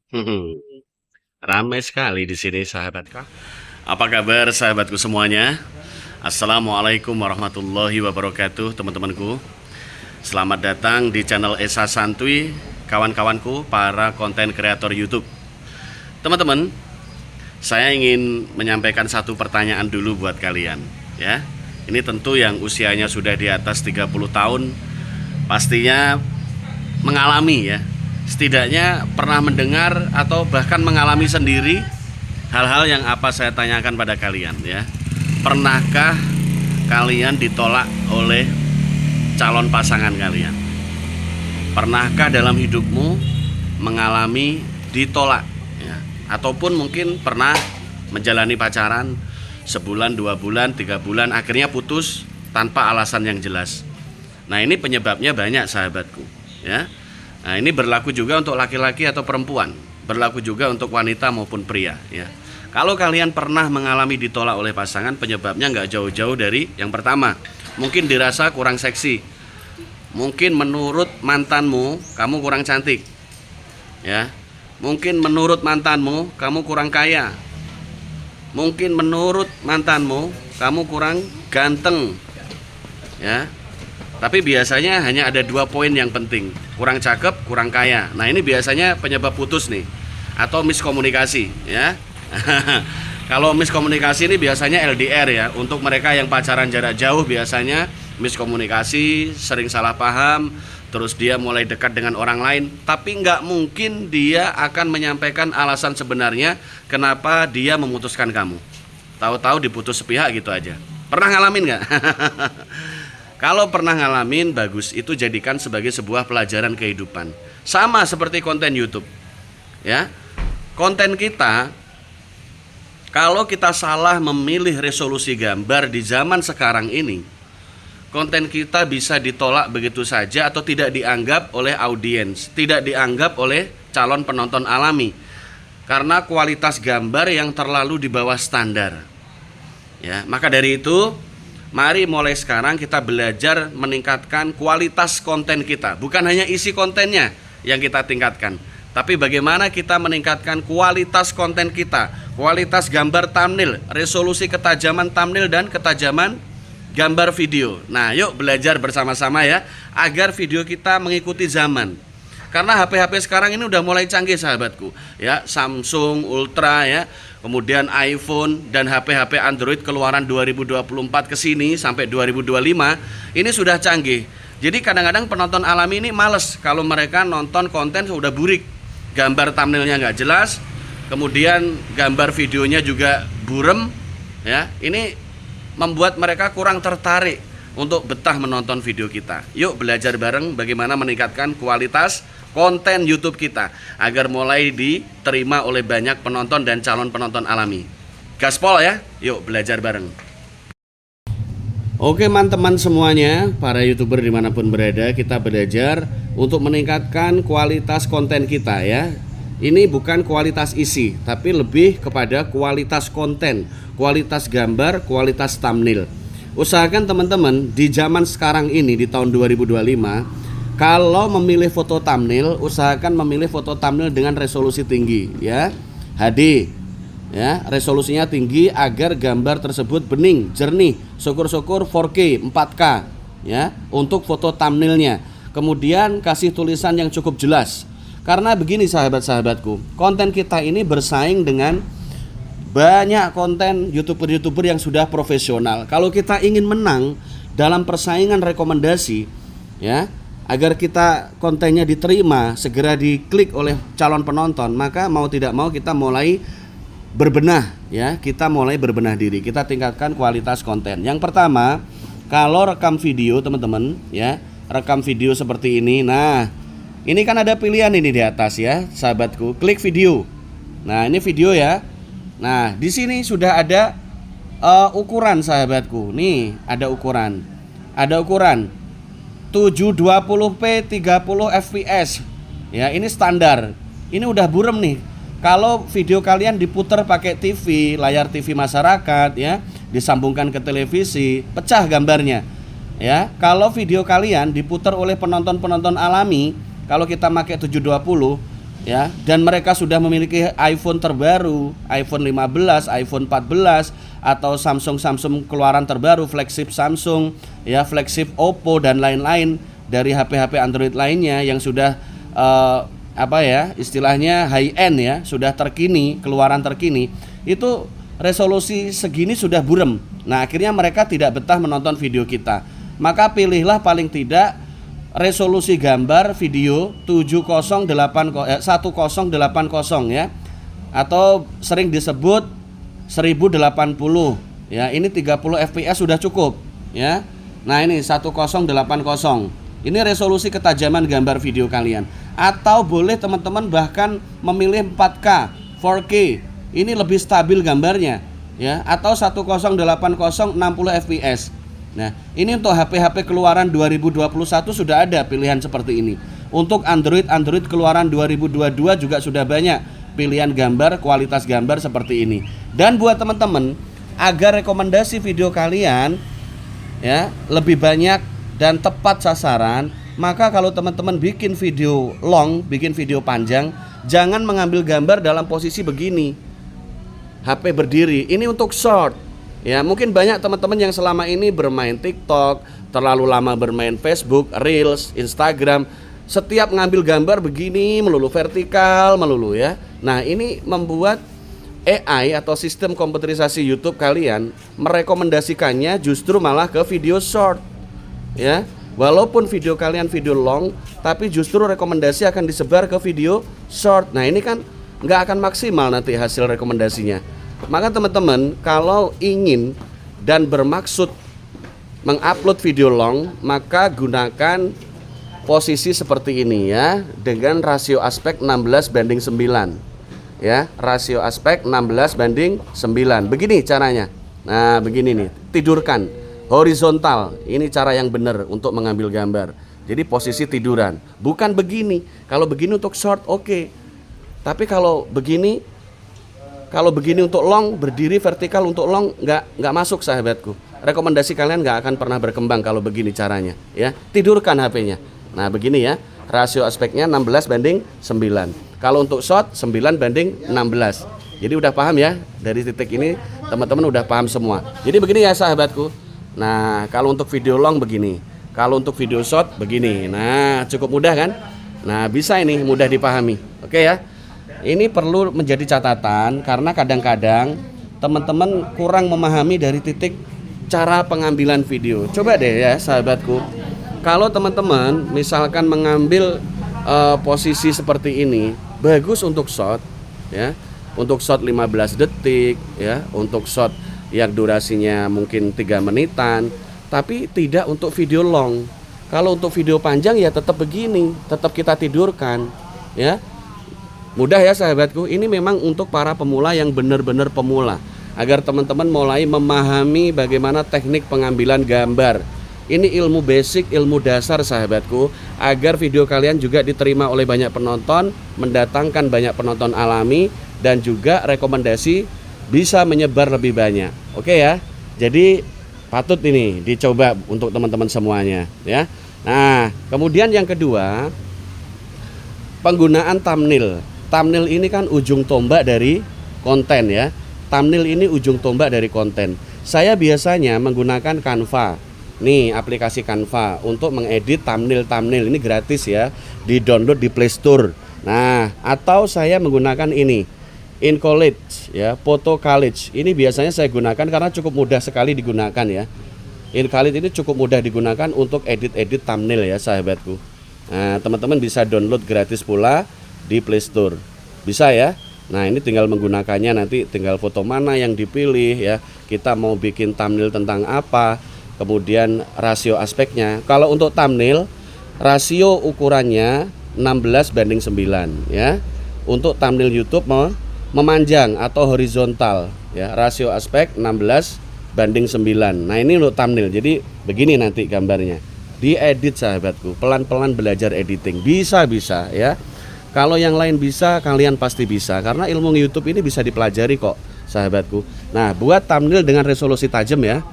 Hmm, ramai sekali di sini sahabatku. Apa kabar sahabatku semuanya? Assalamualaikum warahmatullahi wabarakatuh teman-temanku. Selamat datang di channel Esa Santuy, kawan-kawanku para konten kreator YouTube. Teman-teman, saya ingin menyampaikan satu pertanyaan dulu buat kalian ya. Ini tentu yang usianya sudah di atas 30 tahun pastinya mengalami ya, setidaknya pernah mendengar atau bahkan mengalami sendiri hal-hal yang apa saya tanyakan pada kalian ya. Pernahkah kalian ditolak oleh calon pasangan kalian? Pernahkah dalam hidupmu mengalami ditolak ya? Ataupun mungkin pernah menjalani pacaran sebulan, 2 bulan, 3 bulan, akhirnya putus tanpa alasan yang jelas. Nah, ini penyebabnya banyak sahabatku ya. Nah, ini berlaku juga untuk laki-laki atau perempuan, berlaku juga untuk wanita maupun pria ya. Kalau kalian pernah mengalami ditolak oleh pasangan, penyebabnya nggak jauh-jauh dari yang pertama, mungkin dirasa kurang seksi, mungkin menurut mantanmu kamu kurang cantik ya, mungkin menurut mantanmu kamu kurang kaya, mungkin menurut mantanmu kamu kurang ganteng ya. Tapi biasanya hanya ada 2 poin yang penting, kurang cakep, kurang kaya. Nah, ini biasanya penyebab putus nih, atau miskomunikasi ya. Kalau miskomunikasi ini biasanya LDR ya. Untuk mereka yang pacaran jarak jauh biasanya miskomunikasi, sering salah paham, terus dia mulai dekat dengan orang lain. Tapi nggak mungkin dia akan menyampaikan alasan sebenarnya kenapa dia memutuskan kamu. Tahu-tahu diputus sepihak gitu aja. Pernah ngalamin nggak? Kalau pernah ngalamin, bagus, itu jadikan sebagai sebuah pelajaran kehidupan. Sama seperti konten YouTube ya. Konten kita, kalau kita salah memilih resolusi gambar di zaman sekarang ini, konten kita bisa ditolak begitu saja atau tidak dianggap oleh audiens, tidak dianggap oleh calon penonton alami, karena kualitas gambar yang terlalu di bawah standar ya. Maka dari itu, mari mulai sekarang kita belajar meningkatkan kualitas konten kita. Bukan hanya isi kontennya yang kita tingkatkan, tapi bagaimana kita meningkatkan kualitas konten kita, kualitas gambar thumbnail, resolusi ketajaman thumbnail dan ketajaman gambar video. Nah, yuk belajar bersama-sama ya, agar video kita mengikuti zaman. Karena HP-HP sekarang ini udah mulai canggih sahabatku ya, Samsung Ultra ya, kemudian iPhone dan HP-HP Android keluaran 2024 ke sini sampai 2025 ini sudah canggih. Jadi kadang-kadang penonton alami ini males kalau mereka nonton konten sudah burik, gambar thumbnailnya nggak jelas, kemudian gambar videonya juga burem ya. Ini membuat mereka kurang tertarik untuk betah menonton video kita. Yuk belajar bareng bagaimana meningkatkan kualitas konten YouTube kita agar mulai diterima oleh banyak penonton dan calon penonton alami. Gaspol ya, yuk belajar bareng. Oke teman-teman semuanya, para YouTuber dimanapun berada, kita belajar untuk meningkatkan kualitas konten kita ya. Ini bukan kualitas isi, tapi lebih kepada kualitas konten, kualitas gambar, kualitas thumbnail. Usahakan teman-teman di zaman sekarang ini, di tahun 2025, kalau memilih foto thumbnail, usahakan memilih foto thumbnail dengan resolusi tinggi ya, HD ya, resolusinya tinggi agar gambar tersebut bening, jernih, syukur-syukur 4K, 4K ya untuk foto thumbnailnya. Kemudian kasih tulisan yang cukup jelas. Karena begini sahabat-sahabatku, konten kita ini bersaing dengan banyak konten YouTuber-YouTuber yang sudah profesional. Kalau kita ingin menang dalam persaingan rekomendasi ya, agar kita kontennya diterima, segera diklik oleh calon penonton, maka mau tidak mau kita mulai berbenah ya, kita mulai berbenah diri, kita tingkatkan kualitas konten. Yang pertama, kalau rekam video teman-teman ya, rekam video seperti ini. Nah, ini kan ada pilihan ini di atas ya, sahabatku, klik video. Nah, ini video ya. Nah, di sini sudah ada ukuran sahabatku. Nih, ada ukuran. Ada ukuran 720p 30 fps. Ya, ini standar. Ini udah burem nih. Kalau video kalian diputar pakai TV, layar TV masyarakat ya, disambungkan ke televisi, pecah gambarnya. Ya, kalau video kalian diputar oleh penonton-penonton alami, kalau kita pakai 720 ya, dan mereka sudah memiliki iPhone terbaru, iPhone 15, iPhone 14 atau Samsung keluaran terbaru, flagship Samsung, ya, flagship Oppo dan lain-lain dari HP-HP Android lainnya yang sudah istilahnya high end ya, sudah terkini, keluaran terkini, itu resolusi segini sudah buram. Nah, akhirnya mereka tidak betah menonton video kita. Maka pilihlah paling tidak resolusi gambar video 1080 ya, atau sering disebut 1080 ya. Ini 30 fps sudah cukup ya. Nah, ini 1080. Ini resolusi ketajaman gambar video kalian. Atau boleh teman-teman bahkan memilih 4K 4K. Ini lebih stabil gambarnya ya, atau 1080 60 fps. Nah, ini untuk HP-HP keluaran 2021 sudah ada pilihan seperti ini. Untuk Android keluaran 2022 juga sudah banyak pilihan gambar, kualitas gambar seperti ini. Dan buat teman-teman, agar rekomendasi video kalian ya lebih banyak dan tepat sasaran, maka kalau teman-teman bikin video long, bikin video panjang, jangan mengambil gambar dalam posisi begini, HP berdiri. Ini untuk short. Ya, mungkin banyak teman-teman yang selama ini bermain TikTok, terlalu lama bermain Facebook, Reels, Instagram, setiap ngambil gambar begini melulu, vertikal melulu ya. Nah, ini membuat AI atau sistem komputerisasi YouTube kalian merekomendasikannya justru malah ke video short. Ya, walaupun video kalian video long, tapi justru rekomendasi akan disebar ke video short. Nah, ini kan nggak akan maksimal nanti hasil rekomendasinya. Maka teman-teman, kalau ingin dan bermaksud mengupload video long, maka gunakan posisi seperti ini ya, dengan rasio aspek 16:9 ya, rasio aspek 16:9. Begini caranya. Nah, begini nih, tidurkan horizontal. Ini cara yang benar untuk mengambil gambar. Jadi posisi tiduran, bukan begini. Kalau begini untuk short oke. Tapi kalau begini untuk long, berdiri vertikal untuk long nggak masuk sahabatku. Rekomendasi kalian nggak akan pernah berkembang kalau begini caranya ya. Tidurkan HP-nya. Nah, begini ya, rasio aspeknya 16:9. Kalau untuk short 9:16. Jadi udah paham ya, dari titik ini teman-teman udah paham semua. Jadi begini ya sahabatku. Nah, kalau untuk video long begini, kalau untuk video short begini. Nah, cukup mudah kan? Nah, bisa ini mudah dipahami. Oke ya. Ini perlu menjadi catatan karena kadang-kadang teman-teman kurang memahami dari titik cara pengambilan video. Coba deh ya sahabatku, kalau teman-teman misalkan mengambil posisi seperti ini, bagus untuk short ya, untuk short 15 detik ya, untuk short yang durasinya mungkin 3 menitan, tapi tidak untuk video long. Kalau untuk video panjang ya tetap begini, tetap kita tidurkan ya. Mudah ya sahabatku, ini memang untuk para pemula yang benar-benar pemula, agar teman-teman mulai memahami bagaimana teknik pengambilan gambar. Ini ilmu basic, ilmu dasar sahabatku, agar video kalian juga diterima oleh banyak penonton, mendatangkan banyak penonton alami, dan juga rekomendasi bisa menyebar lebih banyak. Oke ya, jadi patut ini dicoba untuk teman-teman semuanya ya. Nah, kemudian yang kedua, penggunaan thumbnail. Thumbnail ini kan ujung tombak dari konten ya. Thumbnail ini ujung tombak dari konten. Saya biasanya menggunakan Canva. Nih, aplikasi Canva untuk mengedit thumbnail. Ini gratis ya. Di-download di Play Store. Nah, atau saya menggunakan ini, InCollage ya, Photo Collage. Ini biasanya saya gunakan karena cukup mudah sekali digunakan ya. InCollage ini cukup mudah digunakan untuk edit-edit thumbnail ya sahabatku. Nah, teman-teman bisa download gratis pula di Play Store. Bisa ya. Nah, ini tinggal menggunakannya, nanti tinggal foto mana yang dipilih ya. Kita mau bikin thumbnail tentang apa, kemudian rasio aspeknya. Kalau untuk thumbnail, rasio ukurannya 16:9 ya. Untuk thumbnail YouTube memanjang atau horizontal ya, rasio aspek 16:9. Nah, ini untuk thumbnail. Jadi begini nanti gambarnya. Diedit sahabatku, pelan-pelan belajar editing. Bisa ya. Kalau yang lain bisa, kalian pasti bisa, karena ilmu YouTube ini bisa dipelajari kok sahabatku. Nah, buat thumbnail dengan resolusi tajam ya.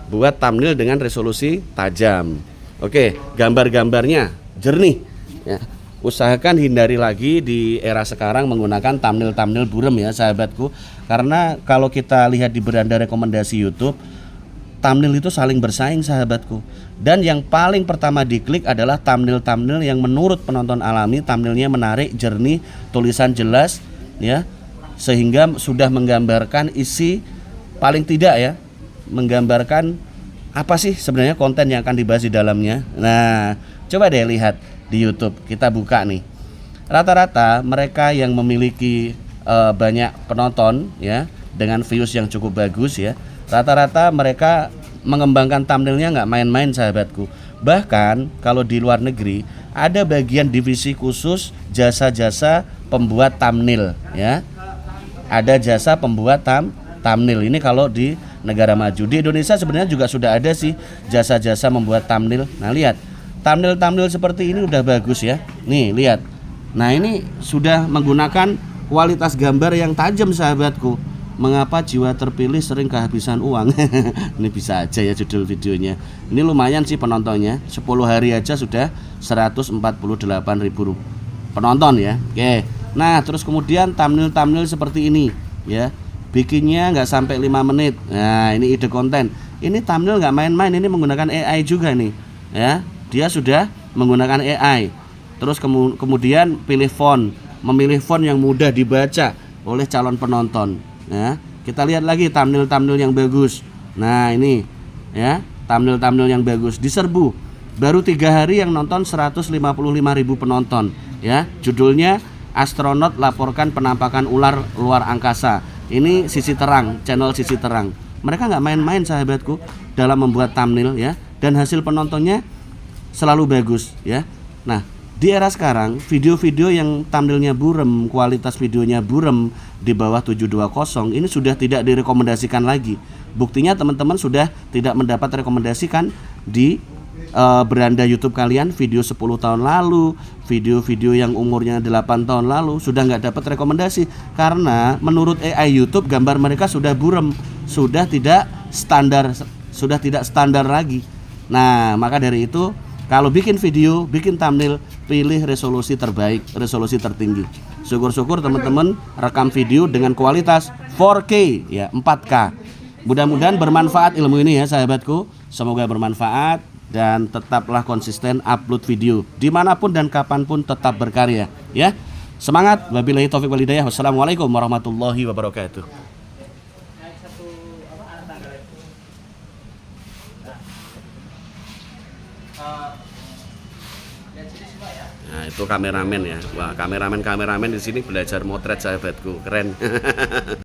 Buat thumbnail dengan resolusi tajam. Oke, gambar-gambarnya jernih ya. usahakan hindari lagi di era sekarang menggunakan thumbnail buram ya sahabatku. Karena kalau kita lihat di beranda rekomendasi YouTube, thumbnail itu saling bersaing sahabatku. Dan yang paling pertama diklik adalah thumbnail yang menurut penonton alami thumbnailnya menarik, jernih, tulisan jelas ya, sehingga sudah menggambarkan isi, paling tidak ya, menggambarkan apa sih sebenarnya konten yang akan dibahas di dalamnya. Nah, coba deh lihat di YouTube, kita buka nih. Rata-rata mereka yang memiliki banyak penonton ya, dengan views yang cukup bagus ya, rata-rata mereka mengembangkan thumbnailnya nggak main-main sahabatku. Bahkan kalau di luar negeri ada bagian divisi khusus jasa-jasa pembuat thumbnail ya. Ada jasa pembuat thumbnail. Ini kalau di negara maju. Di Indonesia sebenarnya juga sudah ada sih jasa-jasa membuat thumbnail. Nah, lihat. Thumbnail seperti ini udah bagus ya. Nih, lihat. Nah, ini sudah menggunakan kualitas gambar yang tajam sahabatku. Mengapa jiwa terpilih sering kehabisan uang? Ini bisa aja ya judul videonya. Ini lumayan sih penontonnya. 10 hari aja sudah 148.000 penonton ya. Oke. Nah, terus kemudian thumbnail seperti ini ya. Bikinnya nggak sampai 5 menit. Nah, ini ide konten. Ini thumbnail nggak main-main, ini menggunakan AI juga nih ya. Dia sudah menggunakan AI. Terus kemudian pilih font, memilih font yang mudah dibaca oleh calon penonton ya. Kita lihat lagi thumbnail yang bagus. Nah, ini ya, thumbnail yang bagus diserbu. Baru 3 hari yang nonton 155.000 penonton ya. Judulnya Astronot laporkan penampakan ular luar angkasa. Ini Sisi Terang, channel Sisi Terang. Mereka nggak main-main sahabatku dalam membuat thumbnail ya, dan hasil penontonnya selalu bagus ya. Nah, di era sekarang video-video yang thumbnailnya buram, kualitas videonya buram di bawah 720 ini sudah tidak direkomendasikan lagi. Buktinya teman-teman sudah tidak mendapat rekomendasikan di beranda YouTube kalian. Video 10 tahun lalu, video-video yang umurnya 8 tahun lalu sudah nggak dapat rekomendasi karena menurut AI YouTube gambar mereka sudah buram, sudah tidak standar lagi. Nah, maka dari itu kalau bikin video, bikin thumbnail, pilih resolusi terbaik, resolusi tertinggi. Syukur-syukur teman-teman rekam video dengan kualitas 4K ya, 4K. Mudah-mudahan bermanfaat ilmu ini ya sahabatku. Semoga bermanfaat dan tetaplah konsisten upload video dimanapun dan kapanpun, tetap berkarya ya. Semangat. Wabillahi taufiq wal hidayah. Wassalamualaikum warahmatullahi wabarakatuh. Nah, itu kameramen ya. Wah, kameramen di sini belajar motret sahabatku, keren.